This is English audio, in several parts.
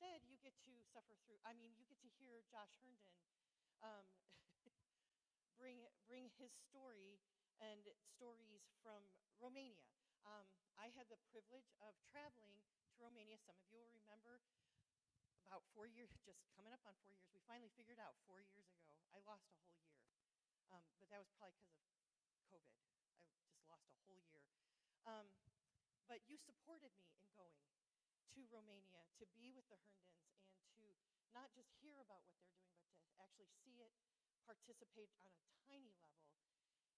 instead you get to you get to hear Josh Herndon um, bring his story and stories from Romania. I had the privilege of traveling to Romania. Some of you will remember about 4 years, just coming up on 4 years. We finally figured out 4 years ago. I lost a whole year, but that was probably because of COVID. I just lost a whole year. Um, but you supported me in going to Romania to be with the Herndons and to not just hear about what they're doing, but to actually see it, participate on a tiny level,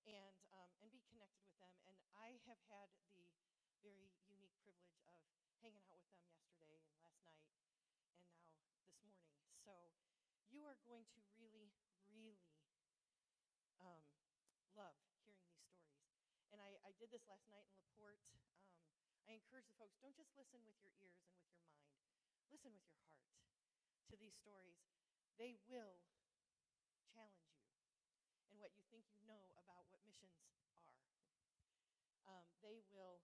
and be connected with them. And I have had the very unique privilege of hanging out with them yesterday and last night and now this morning. So you are going to really, really love hearing these stories. And I did this last night in LaPorte. I encourage the folks, don't just listen with your ears and with your mind. Listen with your heart to these stories. They will challenge you in what you think you know about what missions are. They will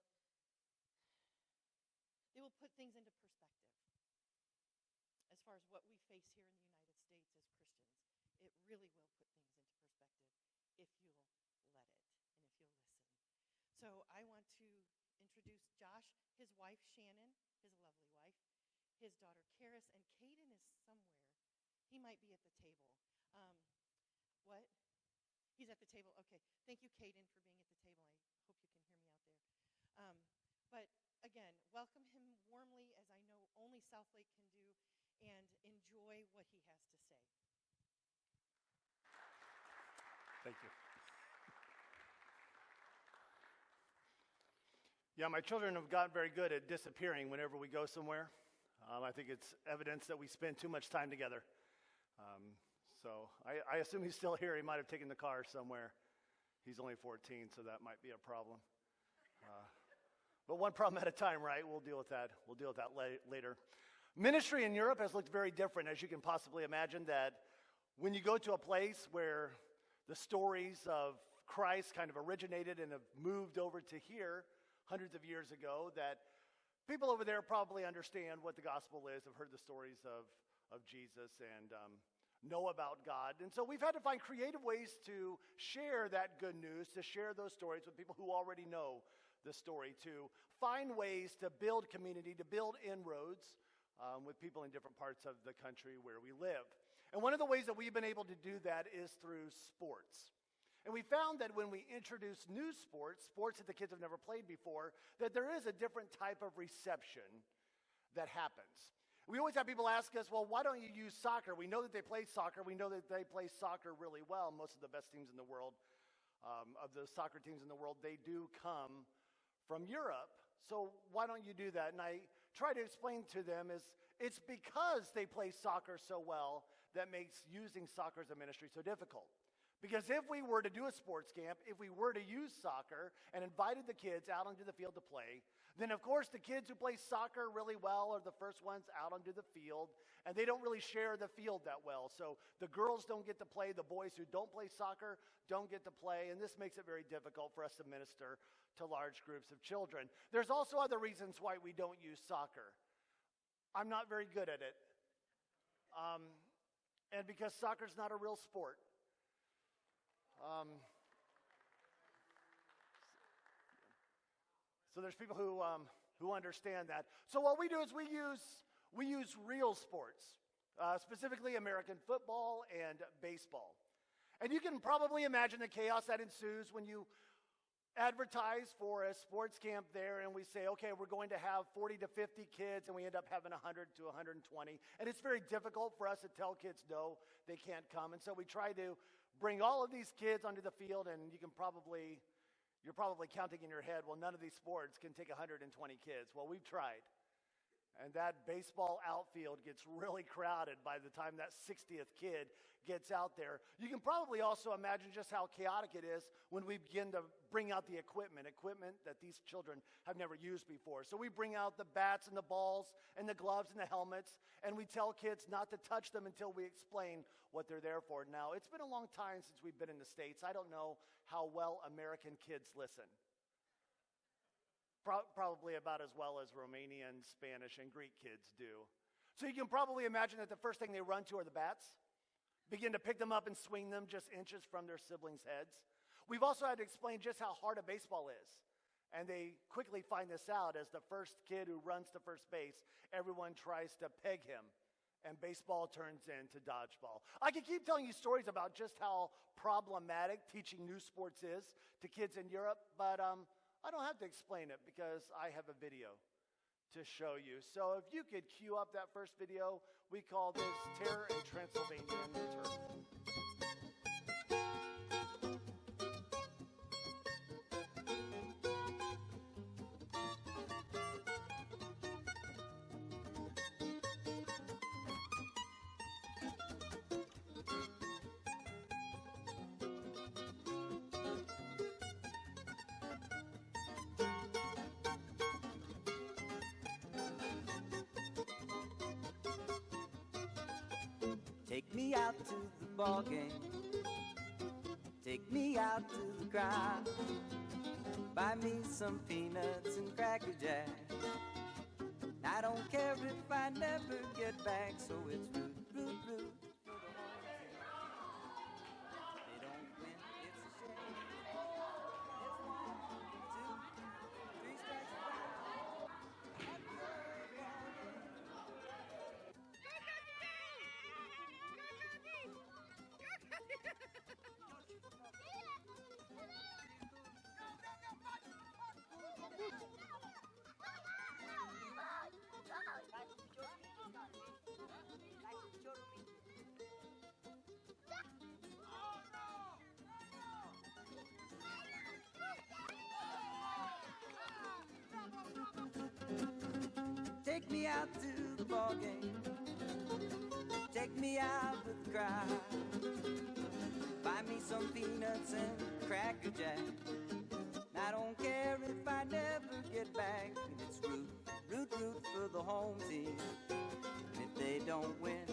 put things into perspective as far as what we face here in the United States as Christians. It really will put things into perspective if you'll let it and if you'll listen. So I want to introduce Josh, his wife Shannon, his lovely wife, his daughter Karis, and Caden is somewhere. He might be at the table. What? He's at the table. Okay. Thank you, Caden, for being at the table. I hope you can hear me out there. But again, welcome him warmly, as I know only Southlake can do, and enjoy what he has to say. Thank you. Yeah, my children have gotten very good at disappearing whenever we go somewhere. I think it's evidence that we spend too much time together. So I assume he's still here. He might have taken the car somewhere. He's only 14, so that might be a problem. But one problem at a time, right? We'll deal with that. We'll deal with that later. Ministry in Europe has looked very different, as you can possibly imagine, that when you go to a place where the stories of Christ kind of originated and have moved over to here hundreds of years ago, that people over there probably understand what the gospel is, have heard the stories of Jesus, and know about God. And so we've had to find creative ways to share that good news, to share those stories with people who already know the story, to find ways to build community, to build inroads with people in different parts of the country where we live. And one of the ways that we've been able to do that is through sports. And we found that when we introduce new sports that the kids have never played before, that there is a different type of reception that happens. We always have people ask us, well, why don't you use soccer? We know that they play soccer. We know that they play soccer really well. Most of the best teams in the world, of the soccer teams in the world, they do come from Europe. So why don't you do that? And I try to explain to them it's because they play soccer so well that makes using soccer as a ministry so difficult. Because if we were to do a sports camp, if we were to use soccer and invited the kids out onto the field to play, then of course the kids who play soccer really well are the first ones out onto the field, and they don't really share the field that well. So the girls don't get to play, the boys who don't play soccer don't get to play, and this makes it very difficult for us to minister to large groups of children. There's also other reasons why we don't use soccer. I'm not very good at it, and because soccer's not a real sport. So there's people who understand that. So what we do is we use real sports, specifically American football and baseball. And you can probably imagine the chaos that ensues when you advertise for a sports camp there and we say, okay, we're going to have 40 to 50 kids, and we end up having 100 to 120. And it's very difficult for us to tell kids no, they can't come. And so we try to bring all of these kids onto the field, and you're probably counting in your head, well, none of these sports can take 120 kids. Well, we've tried. And that baseball outfield gets really crowded by the time that 60th kid gets out there. You can probably also imagine just how chaotic it is when we begin to bring out the equipment that these children have never used before. So we bring out the bats and the balls and the gloves and the helmets, and we tell kids not to touch them until we explain what they're there for. Now, it's been a long time since we've been in the States. I don't know how well American kids listen. Probably about as well as Romanian, Spanish, and Greek kids do. So you can probably imagine that the first thing they run to are the bats, begin to pick them up and swing them just inches from their siblings' heads. We've also had to explain just how hard a baseball is. And they quickly find this out as the first kid who runs to first base, everyone tries to peg him, and baseball turns into dodgeball. I could keep telling you stories about just how problematic teaching new sports is to kids in Europe, but I don't have to explain it because I have a video to show you. So if you could cue up that first video, we call this Terror in Transylvanian Turf. Take me out to the ball game. Take me out to the crowd. Buy me some peanuts and Cracker Jack. I don't care if I never get back, so it's root, root, root. They don't win, it's a shame. It's 1, 2, 3 strikes out. Take me out to the ball game. Take me out with the crowd. Buy me some peanuts and Cracker Jack. I don't care if I never get back. And it's root, root, root for the home team. And if they don't win,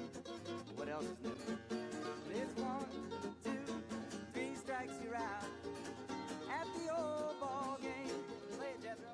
what else is new? It's 1, 2, 3 strikes, you're out. At the old ball game. Play it, Jethro.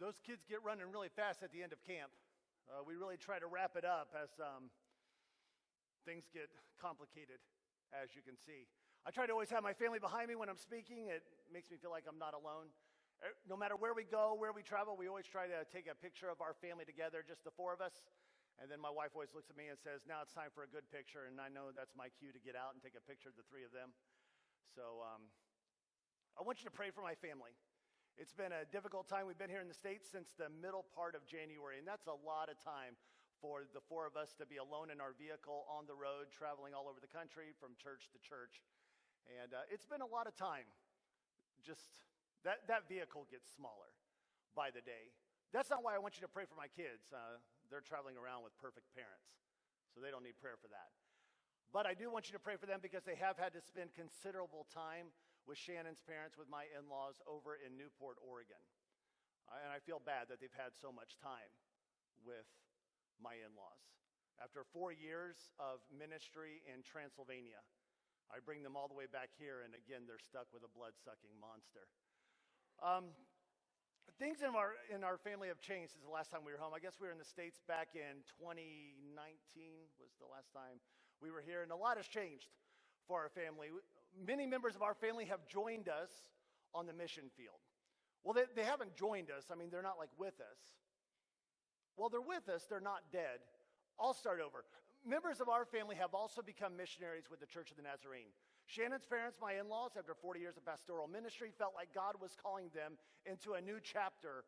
Those kids get running really fast at the end of camp. We really try to wrap it up as things get complicated, as you can see. I try to always have my family behind me when I'm speaking. It makes me feel like I'm not alone. No matter where we go, where we travel, we always try to take a picture of our family together, just the 4 of us. And then my wife always looks at me and says, now it's time for a good picture. And I know that's my cue to get out and take a picture of the 3 of them. So I want you to pray for my family. It's been a difficult time. We've been here in the States since the middle part of January, and that's a lot of time for the 4 of us to be alone in our vehicle on the road, traveling all over the country from church to church. And it's been a lot of time. Just that vehicle gets smaller by the day. That's not why I want you to pray for my kids. They're traveling around with perfect parents, so they don't need prayer for that. But I do want you to pray for them because they have had to spend considerable time with Shannon's parents, with my in-laws over in Newport, Oregon. And I feel bad that they've had so much time with my in-laws. After 4 years of ministry in Transylvania, I bring them all the way back here, and again, they're stuck with a blood-sucking monster. Things in our family have changed since the last time we were home. I guess we were in the States back in 2019 was the last time we were here, and a lot has changed for our family. Many members of our family have joined us on the mission field. Well, they haven't joined us. I mean, they're not like with us. Well, they're with us. They're not dead. I'll start over. Members of our family have also become missionaries with the Church of the Nazarene. Shannon's parents, my in-laws, after 40 years of pastoral ministry, felt like God was calling them into a new chapter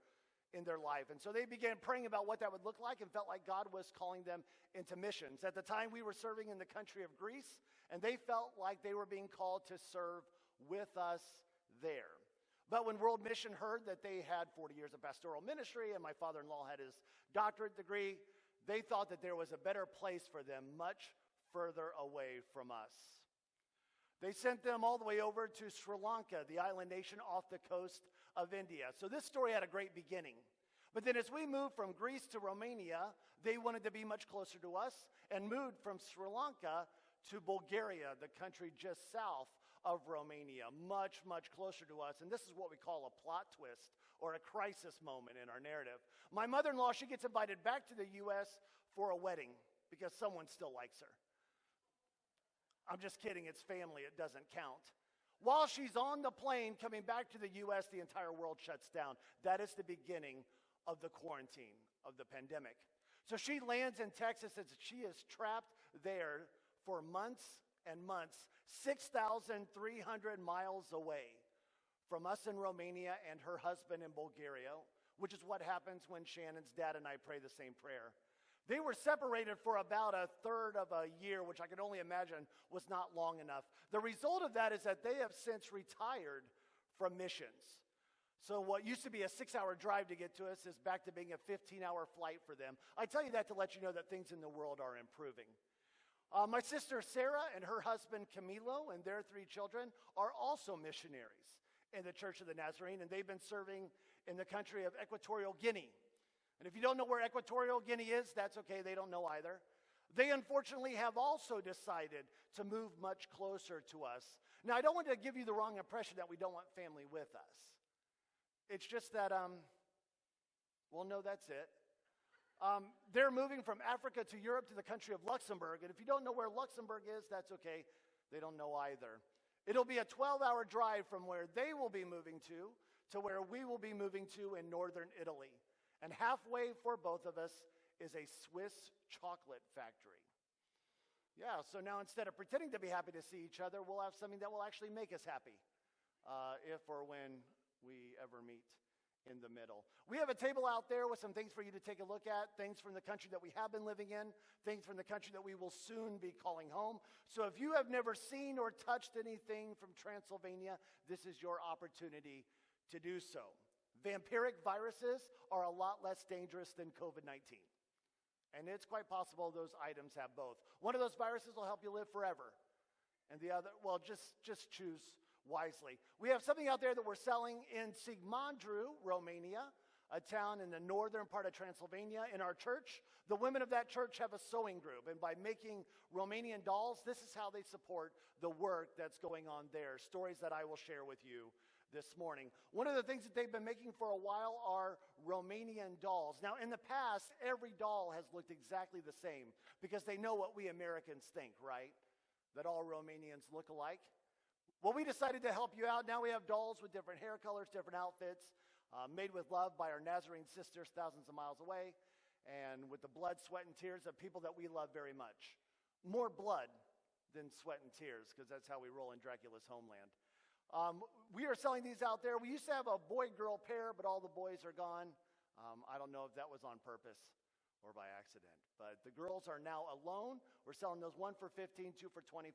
in their life. And so they began praying about what that would look like and felt like God was calling them into missions. At the time, we were serving in the country of Greece, and they felt like they were being called to serve with us there. But when World Mission heard that they had 40 years of pastoral ministry and my father-in-law had his doctorate degree, they thought that there was a better place for them much further away from us. They sent them all the way over to Sri Lanka, the island nation off the coast of India. So this story had a great beginning. But then as we moved from Greece to Romania, they wanted to be much closer to us and moved from Sri Lanka to Bulgaria, the country just south of Romania, much, much closer to us. And this is what we call a plot twist or a crisis moment in our narrative. My mother-in-law, she gets invited back to the U.S. for a wedding because someone still likes her. I'm just kidding, it's family, it doesn't count. While she's on the plane coming back to the U.S., the entire world shuts down. That is the beginning of the quarantine, of the pandemic. So she lands in Texas and she is trapped there for months and months, 6,300 miles away from us in Romania and her husband in Bulgaria, which is what happens when Shannon's dad and I pray the same prayer. They were separated for about a third of a year, which I can only imagine was not long enough. The result of that is that they have since retired from missions. So what used to be a 6-hour drive to get to us is back to being a 15-hour flight for them. I tell you that to let you know that things in the world are improving. My sister Sarah and her husband Camilo and their 3 children are also missionaries in the Church of the Nazarene, and they've been serving in the country of Equatorial Guinea. And if you don't know where Equatorial Guinea is, that's okay, they don't know either. They unfortunately have also decided to move much closer to us. Now, I don't want to give you the wrong impression that we don't want family with us. It's just that, well, no, that's it. They're moving from Africa to Europe to the country of Luxembourg. And if you don't know where Luxembourg is, that's okay. They don't know either. It'll be a 12-hour drive from where they will be moving to where we will be moving to in northern Italy. And halfway for both of us is a Swiss chocolate factory. Yeah, so now instead of pretending to be happy to see each other, we'll have something that will actually make us happy if or when we ever meet in the middle. We have a table out there with some things for you to take a look at, things from the country that we have been living in, things from the country that we will soon be calling home. So if you have never seen or touched anything from Transylvania, this is your opportunity to do so. Vampiric viruses are a lot less dangerous than COVID-19. And it's quite possible those items have both. One of those viruses will help you live forever. And the other, well, just choose wisely. We have something out there that we're selling in Sigmandru, Romania, a town in the northern part of Transylvania. In our church, the women of that church have a sewing group. And by making Romanian dolls, this is how they support the work that's going on there. Stories that I will share with you this morning. One of the things that they've been making for a while are Romanian dolls. Now, in the past, every doll has looked exactly the same because they know what we Americans think, right? That all Romanians look alike. Well, we decided to help you out. Now we have dolls with different hair colors, different outfits, made with love by our Nazarene sisters thousands of miles away, and with the blood, sweat, and tears of people that we love very much. More blood than sweat and tears, because that's how we roll in Dracula's homeland. We are selling these out there. We used to have a boy-girl pair, but all the boys are gone. I don't know if that was on purpose or by accident. But the girls are now alone. We're selling those, one for $15, two for $25.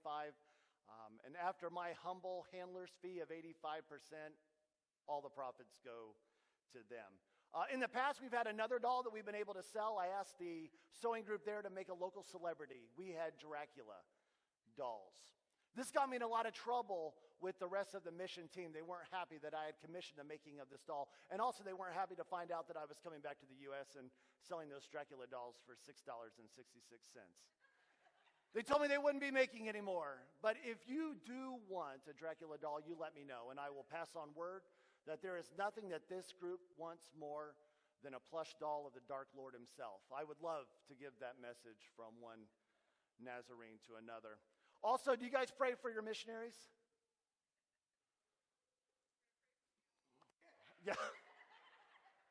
And after my humble handler's fee of 85%, all the profits go to them. In the past, we've had another doll that we've been able to sell. I asked the sewing group there to make a local celebrity. We had Dracula dolls. This got me in a lot of trouble with the rest of the mission team. They weren't happy that I had commissioned the making of this doll. And also they weren't happy to find out that I was coming back to the U.S. and selling those Dracula dolls for $6.66. They told me they wouldn't be making any more. But if you do want a Dracula doll, you let me know. And I will pass on word that there is nothing that this group wants more than a plush doll of the Dark Lord himself. I would love to give that message from one Nazarene to another. Also, do you guys pray for your missionaries? Yeah.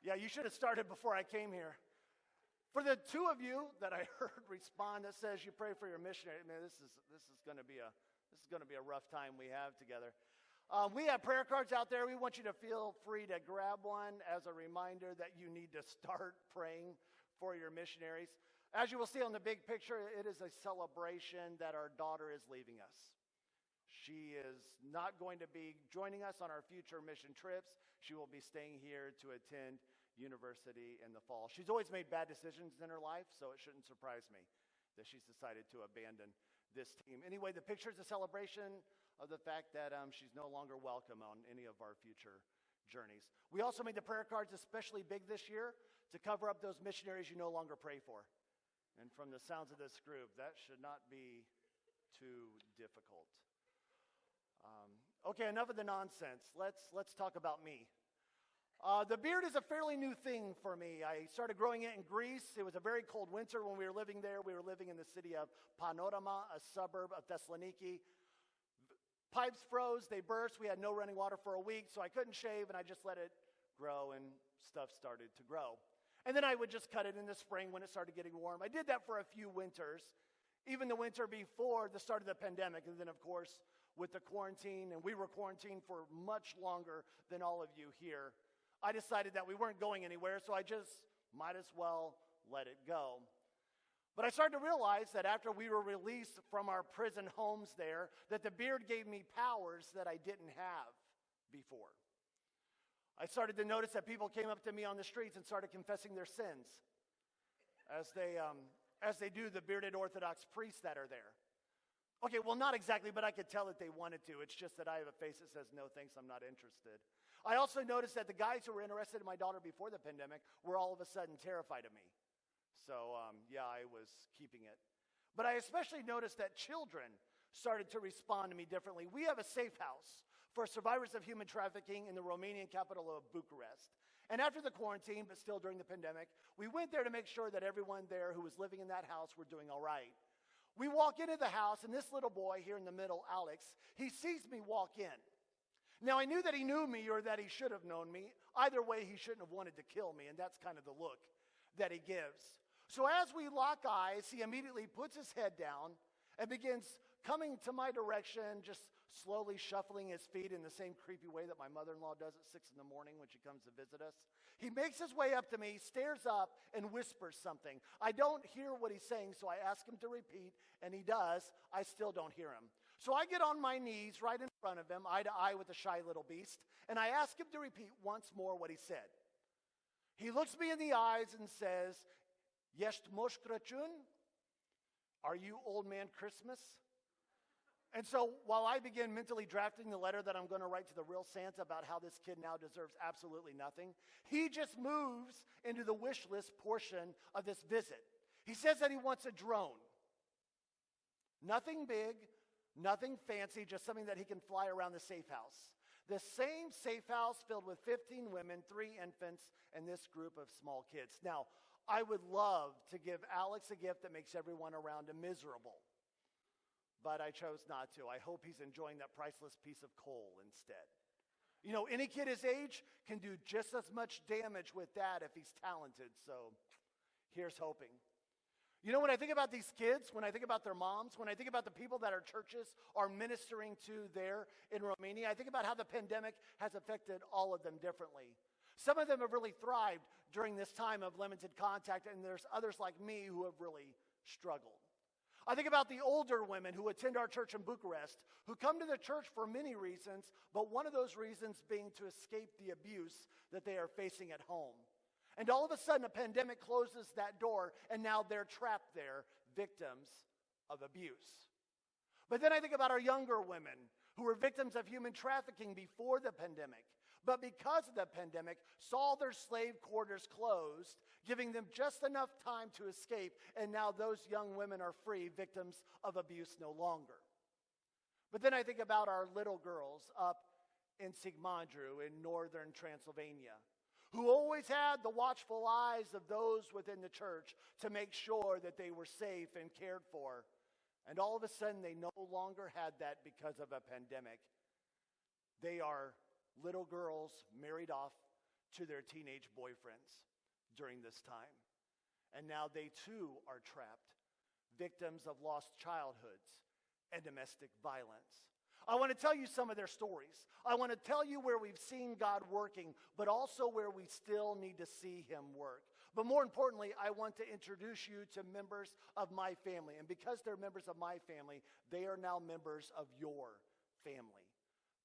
Yeah, you should have started before I came here. For the two of you that I heard respond that says you pray for your missionary, man, this is going to be a rough time we have together. We have prayer cards out there. We want you to feel free to grab one as a reminder that you need to start praying for your missionaries. As you will see on the big picture, it is a celebration that our daughter is leaving us. She is not going to be joining us on our future mission trips. She will be staying here to attend university in the fall. She's always made bad decisions in her life, so it shouldn't surprise me that she's decided to abandon this team. Anyway, the picture is a celebration of the fact that she's no longer welcome on any of our future journeys. We also made the prayer cards especially big this year to cover up those missionaries you no longer pray for. And from the sounds of this group, that should not be too difficult. Okay, enough of the nonsense. Let's talk about me. The beard is a fairly new thing for me. I started growing it in Greece. It was a very cold winter when we were living there. We were living in the city of Panorama, a suburb of Thessaloniki. Pipes froze, they burst. We had no running water for a week, so I couldn't shave, and I just let it grow, and stuff started to grow. And then I would just cut it in the spring when it started getting warm. I did that for a few winters, even the winter before the start of the pandemic, and then, of course, with the quarantine, and we were quarantined for much longer than all of you here, I decided that we weren't going anywhere, so I just might as well let it go. But I started to realize that after we were released from our prison homes there, that the beard gave me powers that I didn't have before. I started to notice that people came up to me on the streets and started confessing their sins, as they do the bearded Orthodox priests that are there. Okay, well, not exactly, but I could tell that they wanted to. It's just that I have a face that says, no, thanks, I'm not interested. I also noticed that the guys who were interested in my daughter before the pandemic were all of a sudden terrified of me. So, yeah, I was keeping it. But I especially noticed that children started to respond to me differently. We have a safe house for survivors of human trafficking in the Romanian capital of Bucharest. And after the quarantine, but still during the pandemic, we went there to make sure that everyone there who was living in that house were doing all right. We walk into the house, and this little boy here in the middle, Alex, he sees me walk in. Now, I knew that he knew me or that he should have known me. Either way, he shouldn't have wanted to kill me, and that's kind of the look that he gives. So as we lock eyes, he immediately puts his head down and begins coming to my direction, just slowly shuffling his feet in the same creepy way that my mother-in-law does at 6 in the morning when she comes to visit us. He makes his way up to me, stares up, and whispers something. I don't hear what he's saying, so I ask him to repeat, and he does. I still don't hear him. So I get on my knees right in front of him, eye to eye with the shy little beast, and I ask him to repeat once more what he said. He looks me in the eyes and says, "Ești Moș Crăciun?" Are you Old Man Christmas? And so while I begin mentally drafting the letter that I'm going to write to the real Santa about how this kid now deserves absolutely nothing, he just moves into the wish list portion of this visit. He says that he wants a drone. Nothing big, nothing fancy, just something that he can fly around the safe house. The same safe house filled with 15 women, 3 infants, and this group of small kids. Now, I would love to give Alex a gift that makes everyone around him miserable. But I chose not to. I hope he's enjoying that priceless piece of coal instead. You know, any kid his age can do just as much damage with that if he's talented. So here's hoping. You know, when I think about these kids, when I think about their moms, when I think about the people that our churches are ministering to there in Romania, I think about how the pandemic has affected all of them differently. Some of them have really thrived during this time of limited contact, and there's others like me who have really struggled. I think about the older women who attend our church in Bucharest, who come to the church for many reasons, but one of those reasons being to escape the abuse that they are facing at home. And all of a sudden, a pandemic closes that door, and now they're trapped there, victims of abuse. But then I think about our younger women who were victims of human trafficking before the pandemic, but because of the pandemic, saw their slave quarters closed, giving them just enough time to escape, and now those young women are free, victims of abuse no longer. But then I think about our little girls up in Sigmandru in northern Transylvania, who always had the watchful eyes of those within the church to make sure that they were safe and cared for. And all of a sudden, they no longer had that because of a pandemic. They are little girls married off to their teenage boyfriends during this time. And now they too are trapped, victims of lost childhoods and domestic violence. I want to tell you some of their stories. I want to tell you where we've seen God working, but also where we still need to see him work. But more importantly, I want to introduce you to members of my family. And because they're members of my family, they are now members of your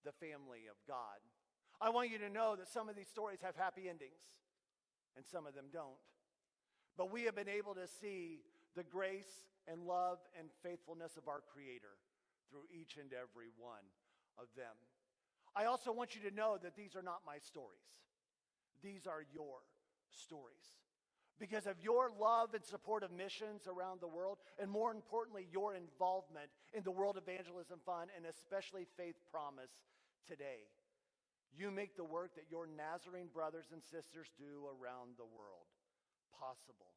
the family of God. I want you to know that some of these stories have happy endings, and some of them don't. But we have been able to see the grace and love and faithfulness of our Creator through each and every one of them. I also want you to know that these are not my stories. These are your stories. Because of your love and support of missions around the world, and more importantly, your involvement in the World Evangelism Fund, and especially Faith Promise today. You make the work that your Nazarene brothers and sisters do around the world possible.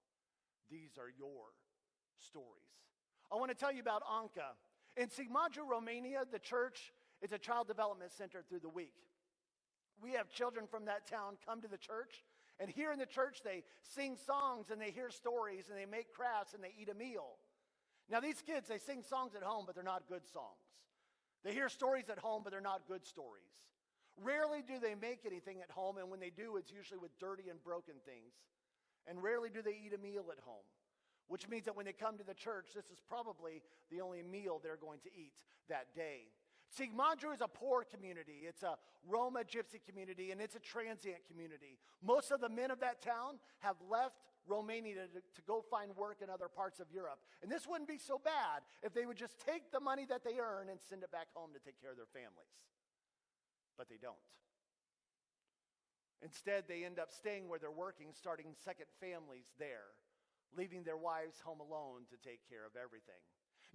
These are your stories. I want to tell you about Anca. In Sigmaju, Romania, the church is a child development center through the week. We have children from that town come to the church, and here in the church they sing songs and they hear stories and they make crafts and they eat a meal. Now these kids, they sing songs at home, but they're not good songs. They hear stories at home, but they're not good stories. Rarely do they make anything at home, and when they do, it's usually with dirty and broken things. And rarely do they eat a meal at home, which means that when they come to the church, this is probably the only meal they're going to eat that day. Sigmaju is a poor community. It's a Roma gypsy community, and it's a transient community. Most of the men of that town have left Romania to go find work in other parts of Europe. And this wouldn't be so bad if they would just take the money that they earn and send it back home to take care of their families. But they don't. Instead, they end up staying where they're working, starting second families there, leaving their wives home alone to take care of everything.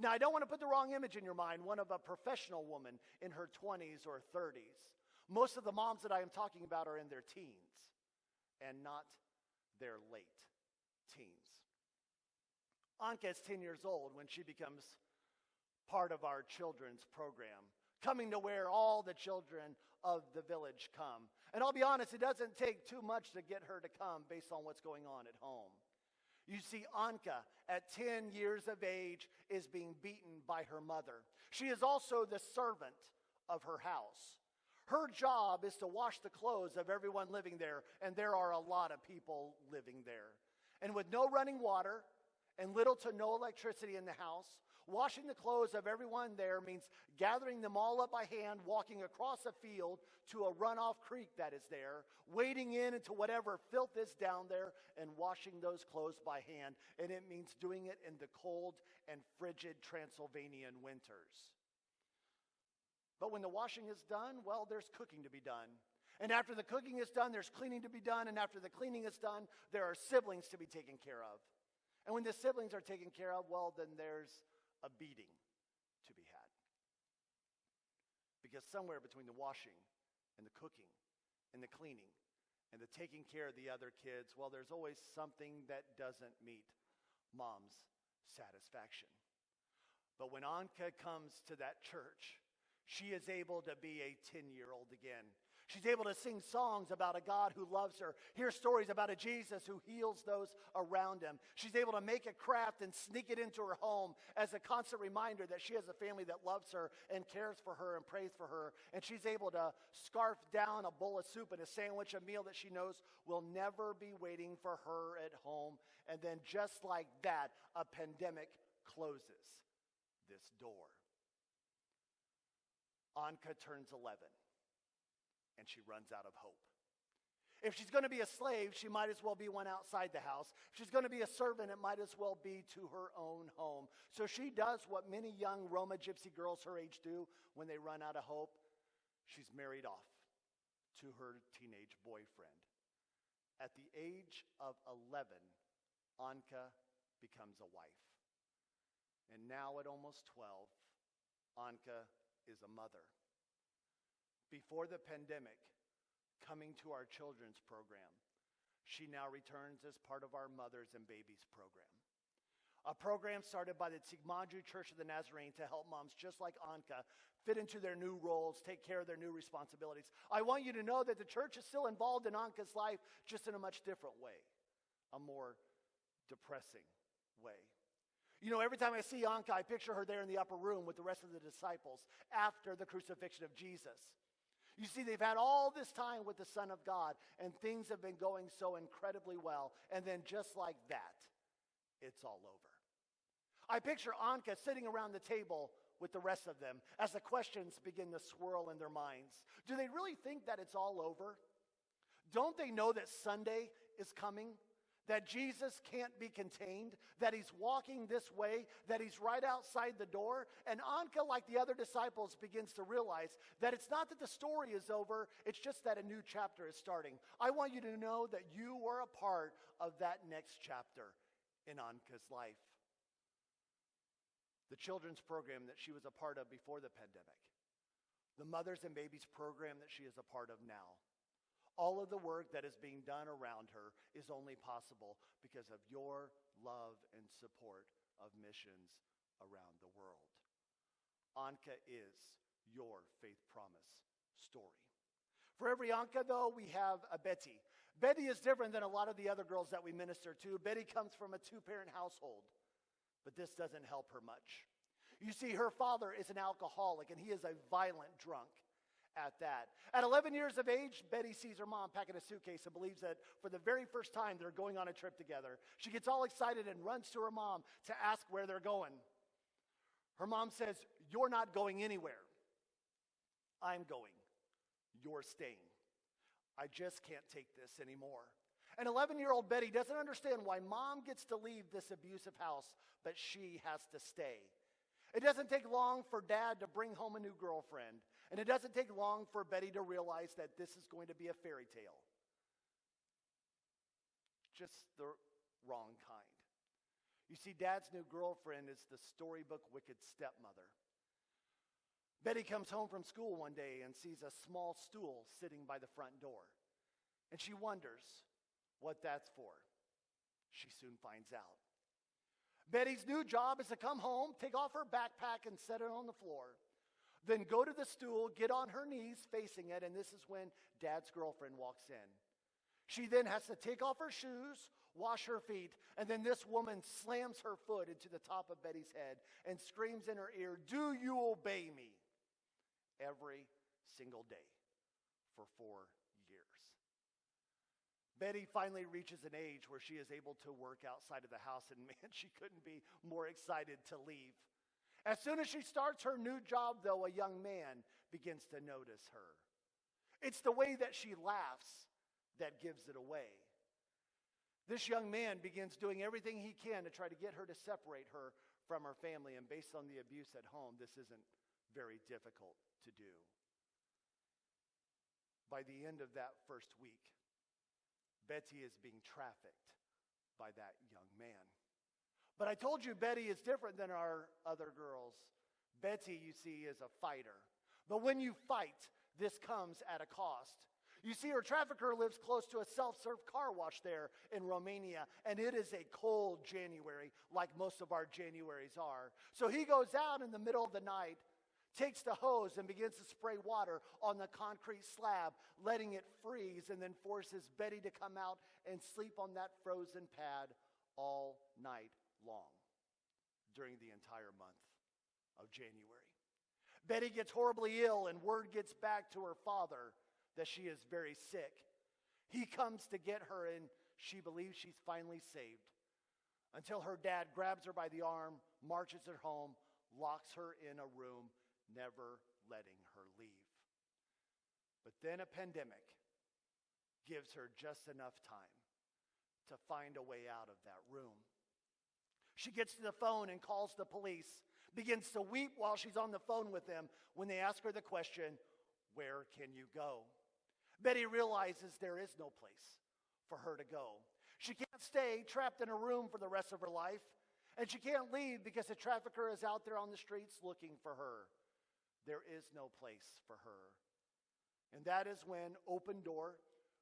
Now, I don't want to put the wrong image in your mind, one of a professional woman in her 20s or 30s. Most of the moms that I am talking about are in their teens and not their late teens. Anca is 10 years old when she becomes part of our children's program, coming to where all the children of the village come. And I'll be honest, it doesn't take too much to get her to come based on what's going on at home. You see, Anca, at 10 years of age, is being beaten by her mother. She is also the servant of her house. Her job is to wash the clothes of everyone living there, and there are a lot of people living there. And with no running water and little to no electricity in the house, washing the clothes of everyone there means gathering them all up by hand, walking across a field to a runoff creek that is there, wading in into whatever filth is down there, and washing those clothes by hand. And it means doing it in the cold and frigid Transylvanian winters. But when the washing is done, well, there's cooking to be done. And after the cooking is done, there's cleaning to be done. And after the cleaning is done, there are siblings to be taken care of. And when the siblings are taken care of, well, then there's a beating to be had. Because somewhere between the washing and the cooking and the cleaning and the taking care of the other kids, well, there's always something that doesn't meet mom's satisfaction. But when Anca comes to that church, she is able to be a 10-year-old again. She's able to sing songs about a God who loves her, hear stories about a Jesus who heals those around him. She's able to make a craft and sneak it into her home as a constant reminder that she has a family that loves her and cares for her and prays for her. And she's able to scarf down a bowl of soup and a sandwich, a meal that she knows will never be waiting for her at home. And then just like that, a pandemic closes this door. Anca turns 11. And she runs out of hope. If she's going to be a slave, she might as well be one outside the house. If she's going to be a servant, it might as well be to her own home. So she does what many young Roma gypsy girls her age do when they run out of hope. She's married off to her teenage boyfriend. At the age of 11, Anca becomes a wife. And now at almost 12, Anca is a mother. Before the pandemic, coming to our children's program, she now returns as part of our Mothers and Babies program. A program started by the Sigmaju Church of the Nazarene to help moms just like Anca fit into their new roles, take care of their new responsibilities. I want you to know that the church is still involved in Anca's life, just in a much different way, a more depressing way. You know, every time I see Anca, I picture her there in the upper room with the rest of the disciples after the crucifixion of Jesus. You see, they've had all this time with the Son of God, and things have been going so incredibly well. And then just like that, it's all over. I picture Anca sitting around the table with the rest of them as the questions begin to swirl in their minds. Do they really think that it's all over? Don't they know that Sunday is coming? That Jesus can't be contained? That he's walking this way? That he's right outside the door? And Anka, like the other disciples, begins to realize that it's not that the story is over, it's just that a new chapter is starting. I want you to know that you were a part of that next chapter in Anka's life. The children's program that she was a part of before the pandemic. The Mothers and Babies program that she is a part of now. All of the work that is being done around her is only possible because of your love and support of missions around the world. Anka is your faith promise story. For every Anka, though, we have a Betty. Betty is different than a lot of the other girls that we minister to. Betty comes from a two-parent household, but this doesn't help her much. You see, her father is an alcoholic, and he is a violent drunk at that. At 11 years of age, Betty sees her mom packing a suitcase and believes that for the very first time they're going on a trip together. She gets all excited and runs to her mom to ask where they're going. Her mom says, "You're not going anywhere. I'm going. You're staying. I just can't take this anymore." And 11-year-old Betty doesn't understand why mom gets to leave this abusive house, but she has to stay. It doesn't take long for dad to bring home a new girlfriend. And it doesn't take long for Betty to realize that this is going to be a fairy tale. Just the wrong kind. You see, dad's new girlfriend is the storybook wicked stepmother. Betty comes home from school one day and sees a small stool sitting by the front door. And she wonders what that's for. She soon finds out. Betty's new job is to come home, take off her backpack and set it on the floor. Then go to the stool, get on her knees facing it, and this is when dad's girlfriend walks in. She then has to take off her shoes, wash her feet, and then this woman slams her foot into the top of Betty's head and screams in her ear, "Do you obey me?" Every single day for 4 years. Betty finally reaches an age where she is able to work outside of the house, and man, she couldn't be more excited to leave. As soon as she starts her new job, though, a young man begins to notice her. It's the way that she laughs that gives it away. This young man begins doing everything he can to try to get her to separate her from her family, and based on the abuse at home, this isn't very difficult to do. By the end of that first week, Betty is being trafficked by that young man. But I told you Betty is different than our other girls. Betty, you see, is a fighter. But when you fight, this comes at a cost. You see, her trafficker lives close to a self-serve car wash there in Romania, and it is a cold January, like most of our Januaries are. So he goes out in the middle of the night, takes the hose and begins to spray water on the concrete slab, letting it freeze, and then forces Betty to come out and sleep on that frozen pad all night long during the entire month of January. Betty gets horribly ill, and word gets back to her father that she is very sick. He comes to get her, and she believes she's finally saved, until her dad grabs her by the arm, marches her home, locks her in a room, never letting her leave. But then a pandemic gives her just enough time to find a way out of that room. She gets to the phone and calls the police, begins to weep while she's on the phone with them when they ask her the question, "Where can you go?" Betty realizes there is no place for her to go. She can't stay trapped in a room for the rest of her life, and she can't leave because the trafficker is out there on the streets looking for her. There is no place for her. And that is when Open Door,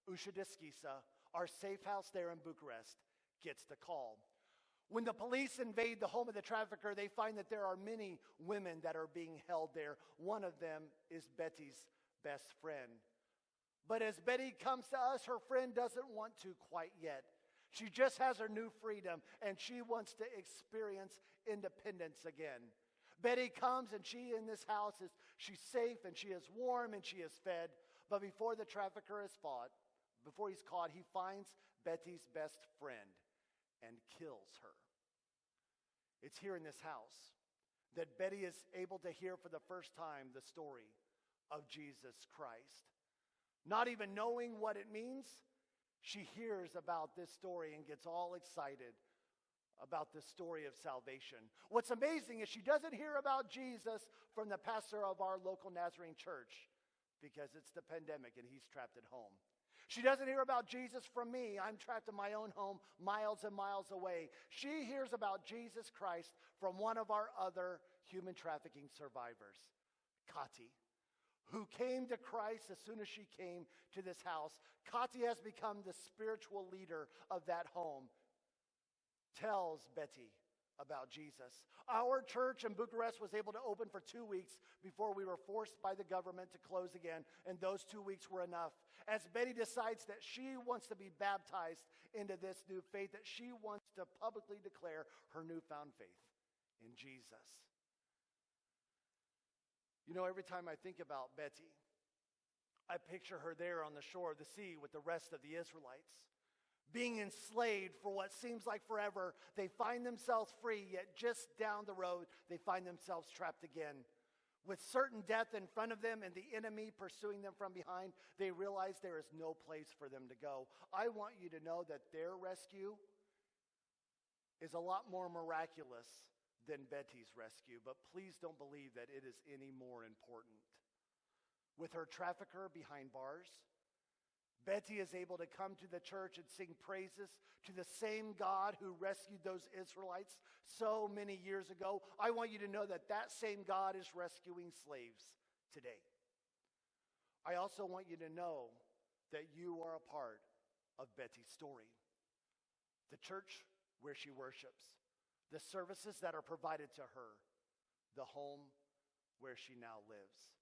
Ushadiskisa, our safe house there in Bucharest, gets the call. When the police invade the home of the trafficker, they find that there are many women that are being held there. One of them is Betty's best friend. But as Betty comes to us, her friend doesn't want to quite yet. She just has her new freedom, and she wants to experience independence again. Betty comes, and she in this house she's safe, and she is warm, and she is fed. But before the trafficker is before he's caught, he finds Betty's best friend and kills her. It's here in this house that Betty is able to hear for the first time the story of Jesus Christ. Not even knowing what it means, she hears about this story and gets all excited about the story of salvation. What's amazing is she doesn't hear about Jesus from the pastor of our local Nazarene church because it's the pandemic and he's trapped at home. She doesn't hear about Jesus from me. I'm trapped in my own home miles and miles away. She hears about Jesus Christ from one of our other human trafficking survivors, Kati, who came to Christ as soon as she came to this house. Kati has become the spiritual leader of that home. Tells Betty about Jesus. Our church in Bucharest was able to open for 2 weeks before we were forced by the government to close again, and those 2 weeks were enough. As Betty decides that she wants to be baptized into this new faith, that she wants to publicly declare her newfound faith in Jesus. You know, every time I think about Betty, I picture her there on the shore of the sea with the rest of the Israelites, being enslaved for what seems like forever. They find themselves free, yet just down the road, they find themselves trapped again. With certain death in front of them and the enemy pursuing them from behind, they realize there is no place for them to go. I want you to know that their rescue is a lot more miraculous than Betty's rescue, but please don't believe that it is any more important. With her trafficker behind bars, Betty is able to come to the church and sing praises to the same God who rescued those Israelites so many years ago. I want you to know that that same God is rescuing slaves today. I also want you to know that you are a part of Betty's story. The church where she worships, the services that are provided to her, the home where she now lives,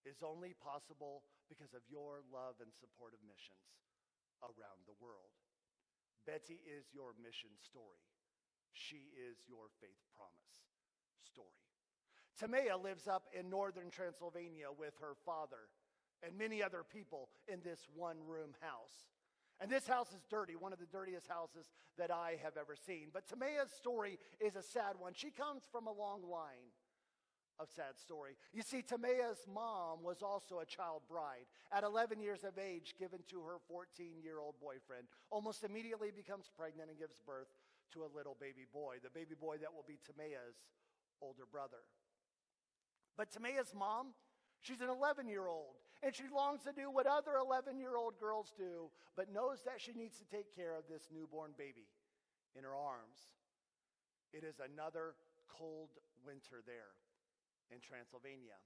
is only possible because of your love and support of missions around the world. Betty is your mission story. She is your faith promise story. Tamea lives up in northern Transylvania with her father and many other people in this one-room house. And this house is dirty, one of the dirtiest houses that I have ever seen. But Tamea's story is a sad one. She comes from a long line of sad story. You see, Tamea's mom was also a child bride. At 11 years of age, given to her 14-year-old boyfriend. Almost immediately becomes pregnant and gives birth to a little baby boy. The baby boy that will be Tamea's older brother. But Tamea's mom, she's an 11-year-old. And she longs to do what other 11-year-old girls do, but knows that she needs to take care of this newborn baby in her arms. It is another cold winter there in Transylvania.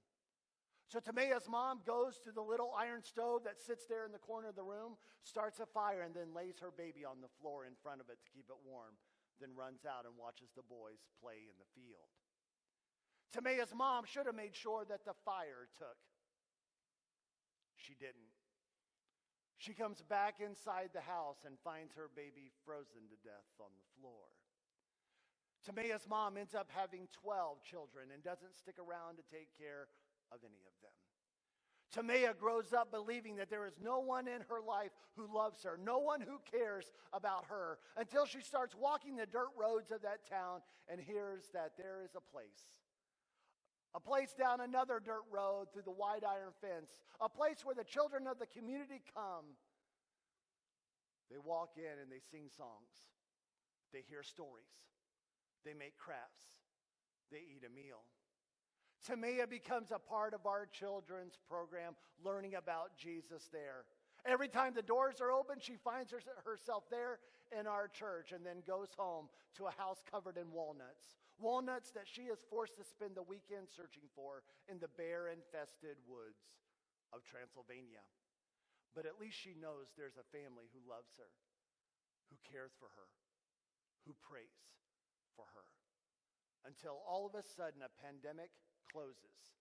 So Tamea's mom goes to the little iron stove that sits there in the corner of the room, starts a fire, and then lays her baby on the floor in front of it to keep it warm, then runs out and watches the boys play in the field. Tamea's mom should have made sure that the fire took. She didn't. She comes back inside the house and finds her baby frozen to death on the floor. Tamea's mom ends up having 12 children and doesn't stick around to take care of any of them. Tamea grows up believing that there is no one in her life who loves her, no one who cares about her, until she starts walking the dirt roads of that town and hears that there is a place down another dirt road through the wide iron fence, a place where the children of the community come. They walk in and they sing songs. They hear stories. They make crafts. They eat a meal. Tamea becomes a part of our children's program, learning about Jesus there. Every time the doors are open, she finds herself there in our church and then goes home to a house covered in walnuts. Walnuts that she is forced to spend the weekend searching for in the bear-infested woods of Transylvania. But at least she knows there's a family who loves her, who cares for her, who prays for her. Until all of a sudden a pandemic closes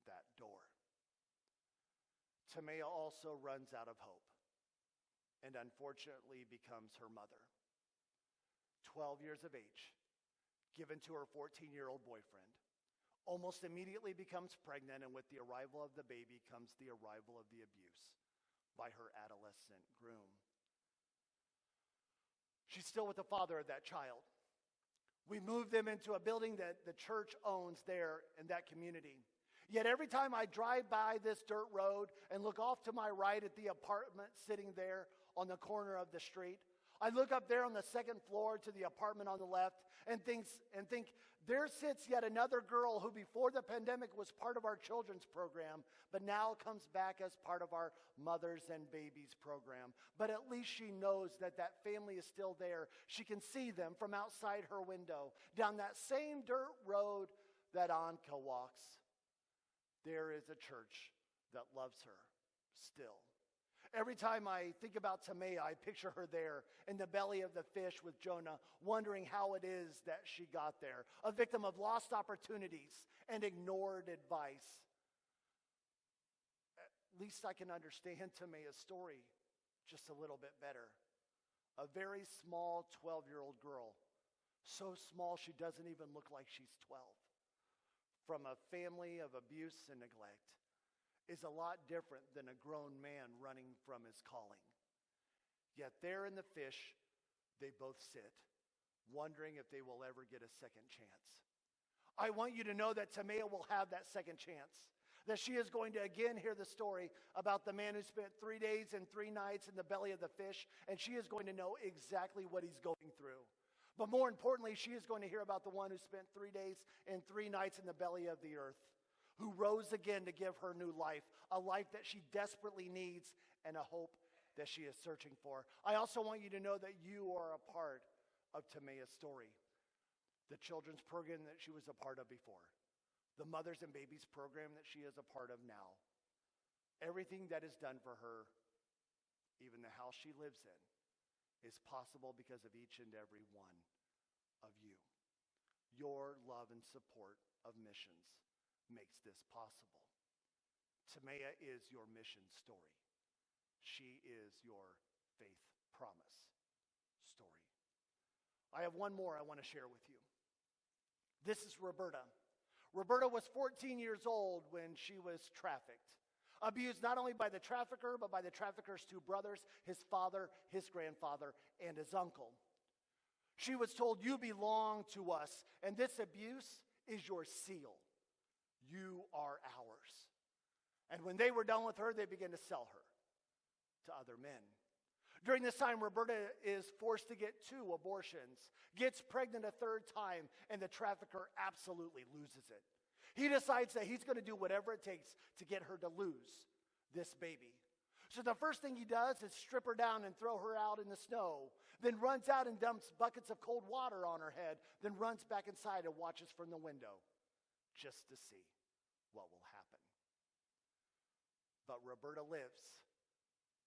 that door. Tamea also runs out of hope and unfortunately becomes her mother. 12 years of age, given to her 14-year-old boyfriend, almost immediately becomes pregnant, and with the arrival of the baby comes the arrival of the abuse by her adolescent groom. She's still with the father of that child. We moved them into a building that the church owns there in that community. Yet every time I drive by this dirt road and look off to my right at the apartment sitting there on the corner of the street, I look up there on the second floor to the apartment on the left and think, there sits yet another girl who before the pandemic was part of our children's program, but now comes back as part of our mothers and babies program. But at least she knows that that family is still there. She can see them from outside her window. Down that same dirt road that Anka walks, there is a church that loves her still. Every time I think about Tamea, I picture her there in the belly of the fish with Jonah, wondering how it is that she got there, a victim of lost opportunities and ignored advice. At least I can understand Tamea's story just a little bit better. A very small 12-year-old girl, so small she doesn't even look like she's 12, from a family of abuse and neglect, is a lot different than a grown man running from his calling. Yet there in the fish, they both sit, wondering if they will ever get a second chance. I want you to know that Tamea will have that second chance, that she is going to again hear the story about the man who spent 3 days and 3 nights in the belly of the fish, and she is going to know exactly what he's going through. But more importantly, she is going to hear about the one who spent 3 days and 3 nights in the belly of the earth, who rose again to give her new life, a life that she desperately needs and a hope that she is searching for. I also want you to know that you are a part of Tamea's story. The children's program that she was a part of before. The mothers and babies program that she is a part of now. Everything that is done for her, even the house she lives in, is possible because of each and every one of you. Your love and support of missions makes this possible. Tamea is your mission story. She is your faith promise story. I have one more I want to share with you. This is Roberta. Roberta was 14 years old when she was trafficked. Abused not only by the trafficker, but by the trafficker's 2 brothers, his father, his grandfather, and his uncle. She was told, "You belong to us, and this abuse is your seal. You are ours." And when they were done with her, they began to sell her to other men. During this time, Roberta is forced to get 2 abortions, gets pregnant a 3rd time, and the trafficker absolutely loses it. He decides that he's going to do whatever it takes to get her to lose this baby. So the first thing he does is strip her down and throw her out in the snow, then runs out and dumps buckets of cold water on her head, then runs back inside and watches from the window just to see what will happen. But Roberta lives,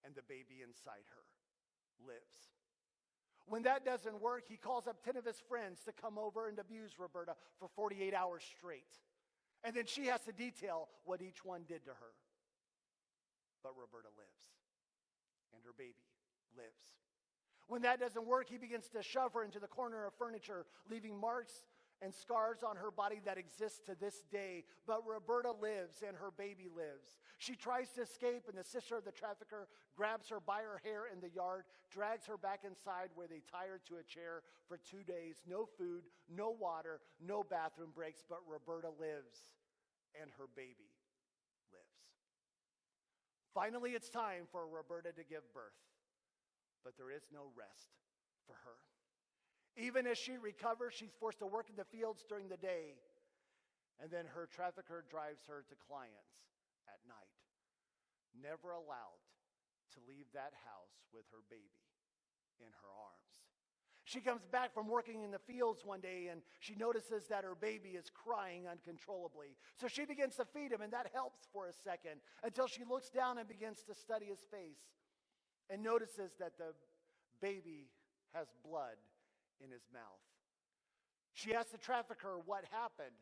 and the baby inside her lives. When that doesn't work, he calls up 10 of his friends to come over and abuse Roberta for 48 hours straight. And then she has to detail what each one did to her. But Roberta lives, and her baby lives. When that doesn't work, he begins to shove her into the corner of furniture, leaving marks and scars on her body that exist to this day. But Roberta lives, and her baby lives. She tries to escape, and the sister of the trafficker grabs her by her hair in the yard, drags her back inside where they tie her to a chair for 2 days. No food, no water, no bathroom breaks, but Roberta lives, and her baby lives. Finally, it's time for Roberta to give birth, but there is no rest for her. Even as she recovers, she's forced to work in the fields during the day, and then her trafficker drives her to clients at night, never allowed to leave that house with her baby in her arms. She comes back from working in the fields one day, and she notices that her baby is crying uncontrollably. So she begins to feed him, and that helps for a second, until she looks down and begins to study his face and notices that the baby has blood in his mouth. She asks the trafficker what happened.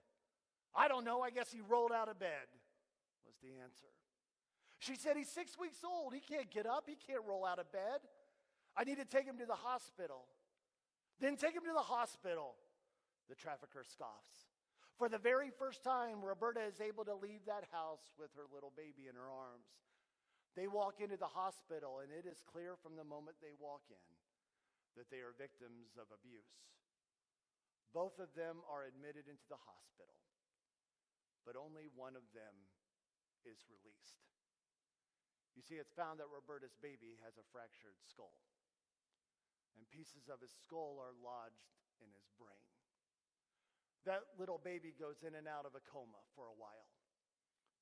"I don't know, I guess he rolled out of bed," was the answer. She said, "He's 6 weeks old. He can't get up. He can't roll out of bed. I need to take him to the hospital." "Then take him to the hospital," the trafficker scoffs. For the very first time, Roberta is able to leave that house with her little baby in her arms. They walk into the hospital, and it is clear from the moment they walk in that they are victims of abuse. Both of them are admitted into the hospital, but only one of them is released. You see, it's found that Roberta's baby has a fractured skull, and pieces of his skull are lodged in his brain. That little baby goes in and out of a coma for a while,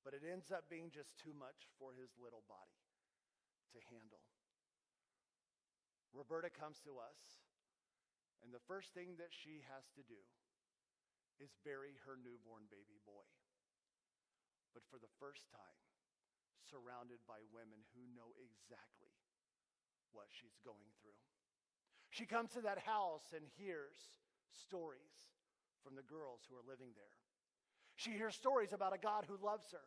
but it ends up being just too much for his little body to handle. Roberta comes to us, and the first thing that she has to do is bury her newborn baby boy. But for the first time, surrounded by women who know exactly what she's going through. She comes to that house and hears stories from the girls who are living there. She hears stories about a God who loves her,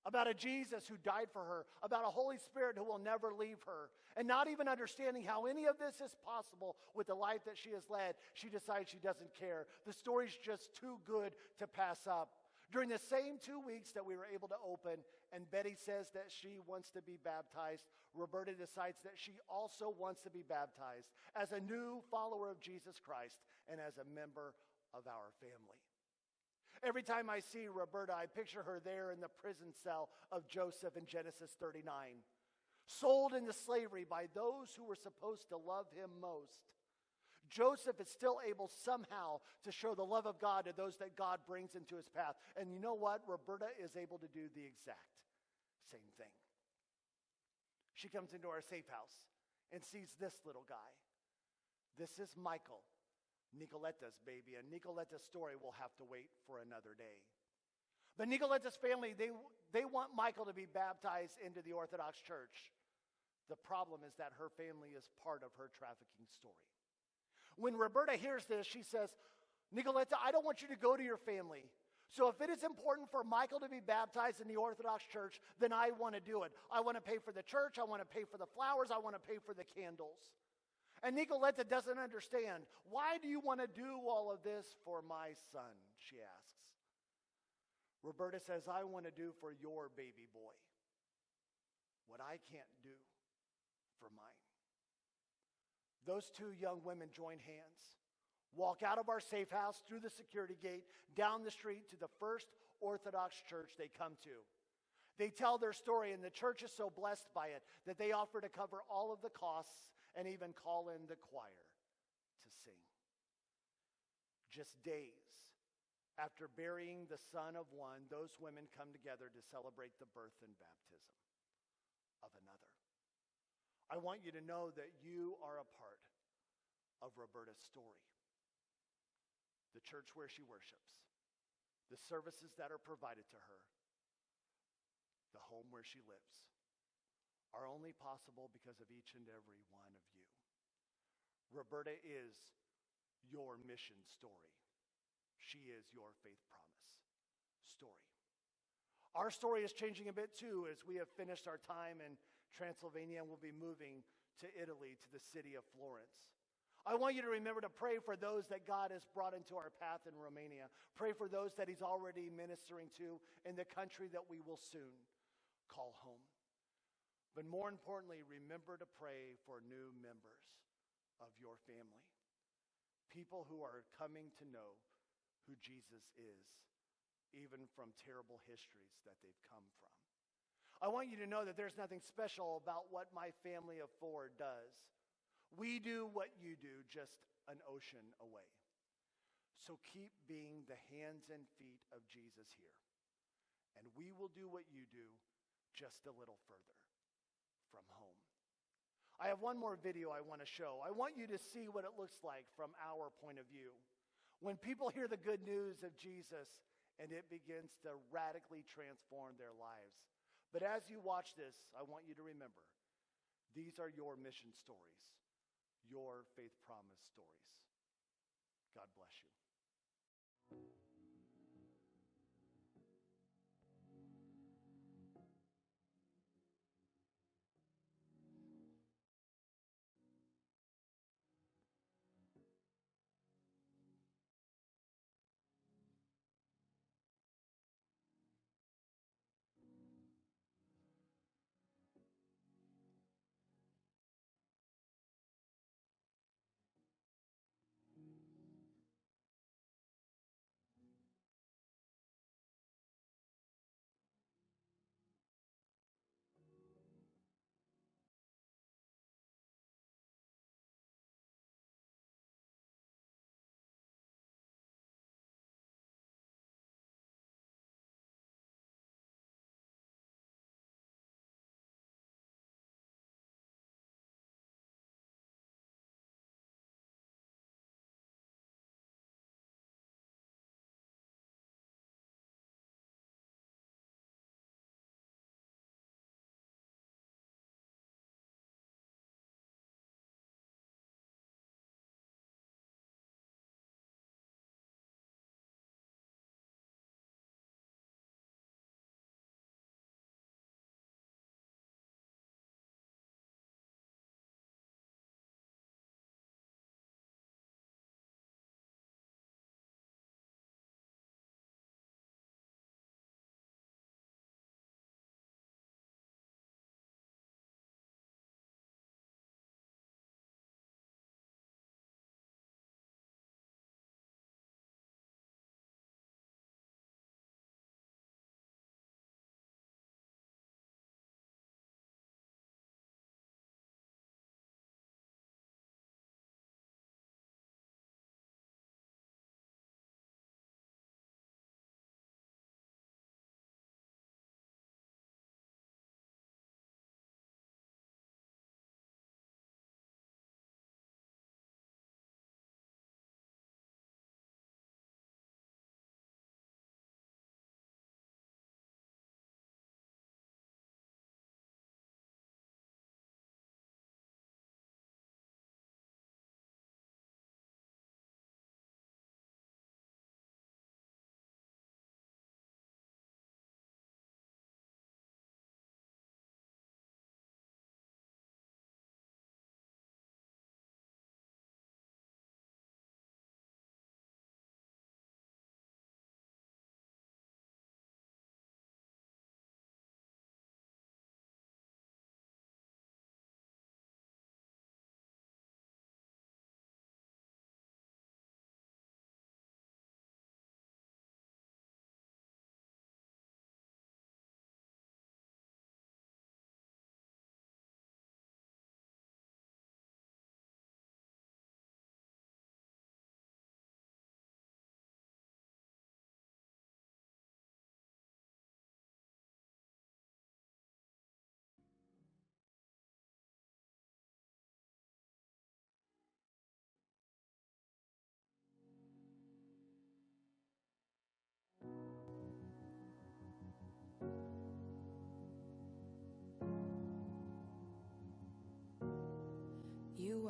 about a Jesus who died for her, about a Holy Spirit who will never leave her. And not even understanding how any of this is possible with the life that she has led, she decides she doesn't care. The story's just too good to pass up. During the same 2 weeks that we were able to open, and Betty says that she wants to be baptized, Roberta decides that she also wants to be baptized as a new follower of Jesus Christ and as a member of our family. Every time I see Roberta, I picture her there in the prison cell of Joseph in Genesis 39, sold into slavery by those who were supposed to love him most. Joseph is still able somehow to show the love of God to those that God brings into his path. And you know what? Roberta is able to do the exact same thing. She comes into our safe house and sees this little guy. This is Michael, Nicoletta's baby, and Nicoletta's story will have to wait for another day. But Nicoletta's family, they want Michael to be baptized into the Orthodox Church. The problem is that her family is part of her trafficking story. When Roberta hears this, she says, Nicoletta, I don't want you to go to your family. So if it is important for Michael to be baptized in the Orthodox Church, then I want to do it. I want to pay for the church. I want to pay for the flowers. I want to pay for the candles. And Nicoletta doesn't understand. Why do you want to do all of this for my son? She asks. Roberta says, I want to do for your baby boy what I can't do for mine. Those two young women join hands, walk out of our safe house, through the security gate, down the street to the first Orthodox church they come to. They tell their story, and the church is so blessed by it that they offer to cover all of the costs and even call in the choir to sing. Just days after burying the son of one, those women come together to celebrate the birth and baptism of another. I want you to know that you are a part of Roberta's story. The church where she worships, the services that are provided to her, the home where she lives, are only possible because of each and every one of you. Roberta is your mission story. She is your faith promise story. Our story is changing a bit too as we have finished our time in Transylvania and will be moving to Italy, to the city of Florence. I want you to remember to pray for those that God has brought into our path in Romania. Pray for those that he's already ministering to in the country that we will soon call home. But more importantly, remember to pray for new members of your family. People who are coming to know who Jesus is, even from terrible histories that they've come from. I want you to know that there's nothing special about what my family of four does. We do what you do, just an ocean away. So keep being the hands and feet of Jesus here. And we will do what you do, just a little further from home. I have one more video I want to show. I want you to see what it looks like from our point of view. When people hear the good news of Jesus and it begins to radically transform their lives. But as you watch this, I want you to remember, these are your mission stories, your faith promise stories. God bless you.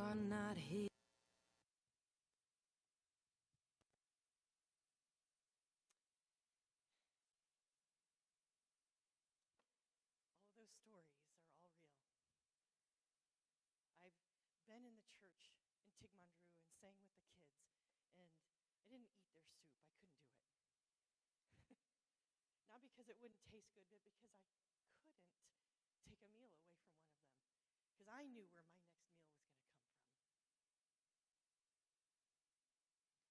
are not here. All of those stories are all real. I've been in the church in Tigmandru and sang with the kids, and I didn't eat their soup. I couldn't do it. Not because it wouldn't taste good, but because I couldn't take a meal away from one of them, because I knew where my next meal was going to come from.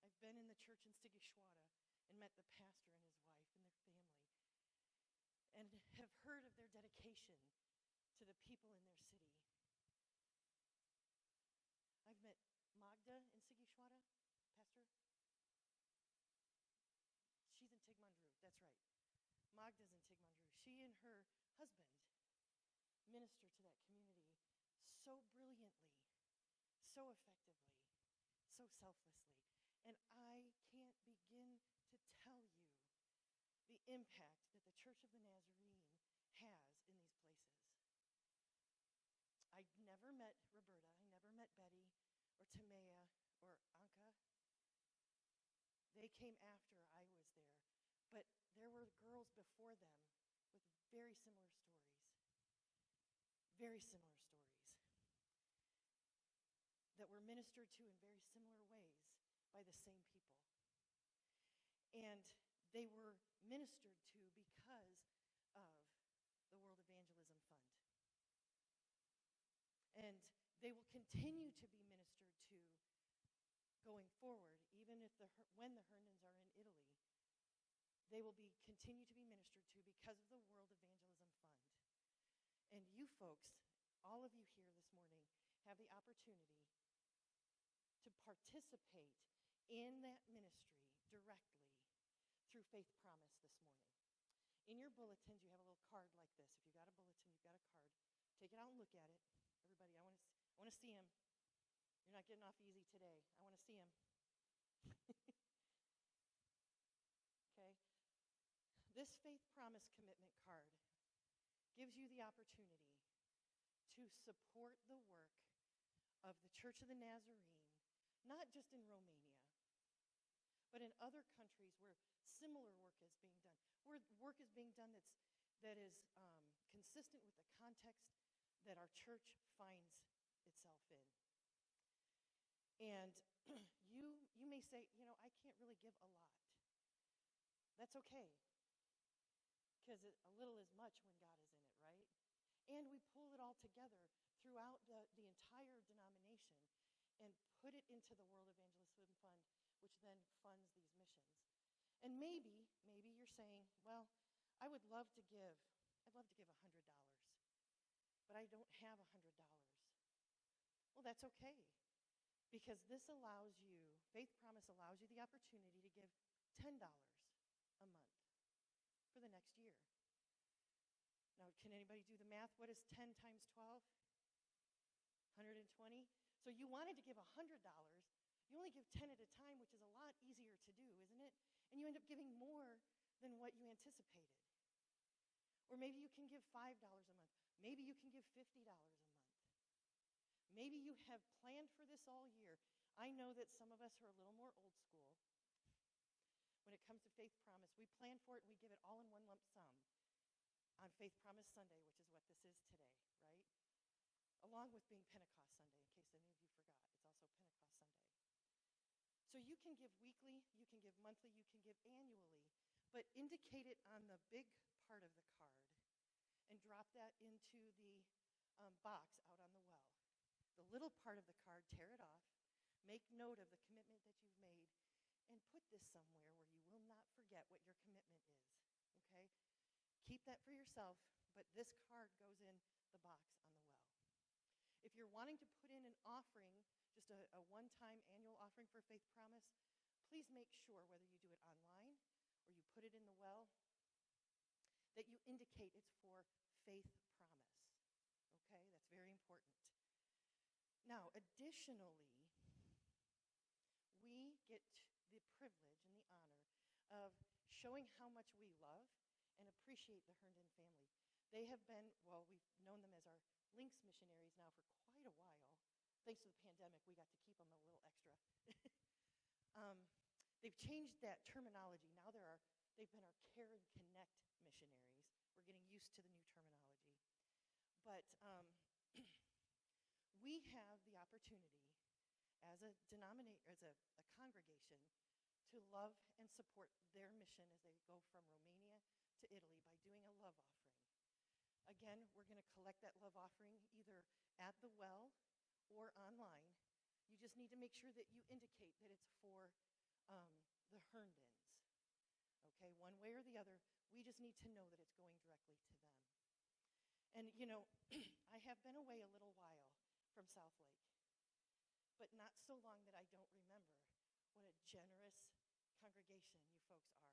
I've been in the church in Sigishwada and met the pastor and his wife and their family, and have heard of their dedication to the people in their city. I've met Magda in Sigishwada, Pastor. She's in Tigmandru, that's right. Magda's in Tigmandru. She and her husband minister to that community so brilliantly, so effectively, so selflessly. And I can't begin to tell you the impact that the Church of the Nazarene has in these places. I never met Roberta, I never met Betty or Tamea or Anka. They came after I was there, but there were girls before them with very similar stories. Very similar stories that were ministered to in very similar ways by the same people. And they were ministered to because of the World Evangelism Fund. And they will continue to be ministered to going forward, even if when the Herndons are in Italy. They will continue to be ministered to because of the World Evangelism Fund. And you folks, all of you here this morning, have the opportunity to participate in that ministry directly through Faith Promise this morning. In your bulletins, you have a little card like this. If you've got a bulletin, you've got a card. Take it out and look at it. Everybody, I want to see him. You're not getting off easy today. I want to see him. Okay? This Faith Promise commitment card gives you the opportunity to support the work of the Church of the Nazarene, not just in Romania, but in other countries where similar work is being done, where work is being done that is consistent with the context that our church finds itself in. And you may say, I can't really give a lot. That's okay, because a little is much when God is in it, right? And we pull it all together throughout the entire denomination and put it into the World Evangelism Fund, which then funds these missions. And maybe you're saying, well, I would love to give, I'd love to give $100, but I don't have $100. Well, that's okay, because this allows you, Faith Promise allows you the opportunity to give $10 a month for the next year. Now, can anybody do the math? What is 10 times 12? 120? So you wanted to give $100. You only give 10 at a time, which is a lot easier to do, isn't it? And you end up giving more than what you anticipated. Or maybe you can give $5 a month. Maybe you can give $50 a month. Maybe you have planned for this all year. I know that some of us are a little more old school. When it comes to Faith Promise, we plan for it and we give it all in one lump sum on Faith Promise Sunday, which is what this is today, right? Along with being Pentecost Sunday, in case any of you forgot. It's also Pentecost Sunday. So you can give weekly, you can give monthly, you can give annually, but indicate it on the big part of the card and drop that into the box out on the well. The little part of the card, tear it off, make note of the commitment that you've made, and put this somewhere where you will not forget what your commitment is, okay? Keep that for yourself, but this card goes in the box on the well. If you're wanting to put in an offering, just a one-time annual offering for Faith Promise, please make sure, whether you do it online or you put it in the well, that you indicate it's for Faith Promise, okay? That's very important. Now, additionally, we get the privilege and the honor of showing how much we love and appreciate the Herndon family. They have been, well, we've known them as our Links missionaries now for quite a while. thanks to the pandemic, we got to keep them a little extra. They've changed that terminology. Now they've been our Care and Connect missionaries. We're getting used to the new terminology. But we have the opportunity as a congregation to love and support their mission as they go from Romania to Italy by doing a love offering. Again, we're going to collect that love offering either at the well or online. You just need to make sure that you indicate that it's for the Herndons. Okay, one way or the other, we just need to know that it's going directly to them. And, I have been away a little while from South Lake, but not so long that I don't remember what a generous congregation you folks are.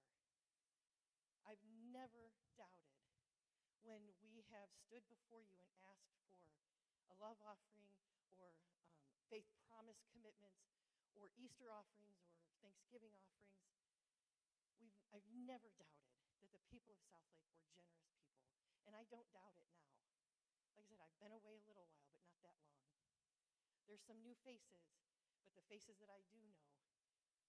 I've never doubted when we have stood before you and asked for a love offering or faith promise commitments or Easter offerings or Thanksgiving offerings. I've never doubted that the people of South Lake were generous people, and I don't doubt it now. Like I said, I've been away a little while, but not that long. There's some new faces, but the faces that I do know,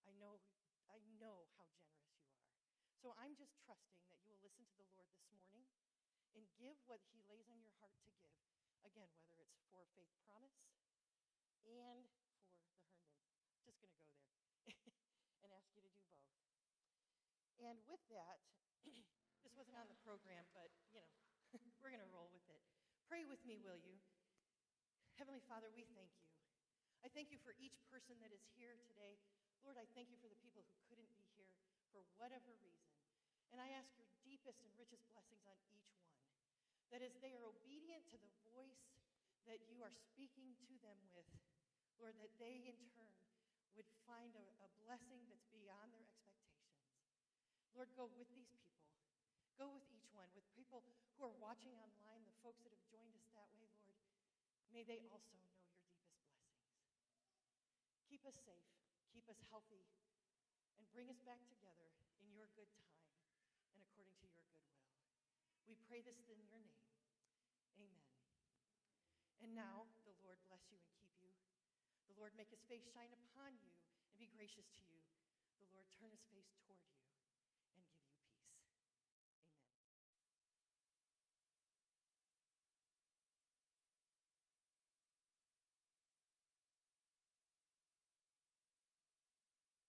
I know how generous you are. So I'm just trusting that you will listen to the Lord this morning and give what he lays on your heart to give. Again, whether it's for Faith Promise and for the Herndons. Just going to go there and ask you to do both. And with that, this wasn't on the program, but, we're going to roll with it. Pray with me, will you? Heavenly Father, we thank you. I thank you for each person that is here today. Lord, I thank you for the people who couldn't be here for whatever reason. And I ask your deepest and richest blessings on each one. That as they are obedient to the voice that you are speaking to them with, Lord, that they in turn would find a blessing that's beyond their expectations. Lord, go with these people. Go with each one, with people who are watching online, the folks that have joined us that way, Lord. May they also know your deepest blessings. Keep us safe, keep us healthy, and bring us back together in your good time and according to your good will. We pray this in your name. Amen. And now, the Lord bless you and keep you. The Lord make his face shine upon you and be gracious to you. The Lord turn his face toward you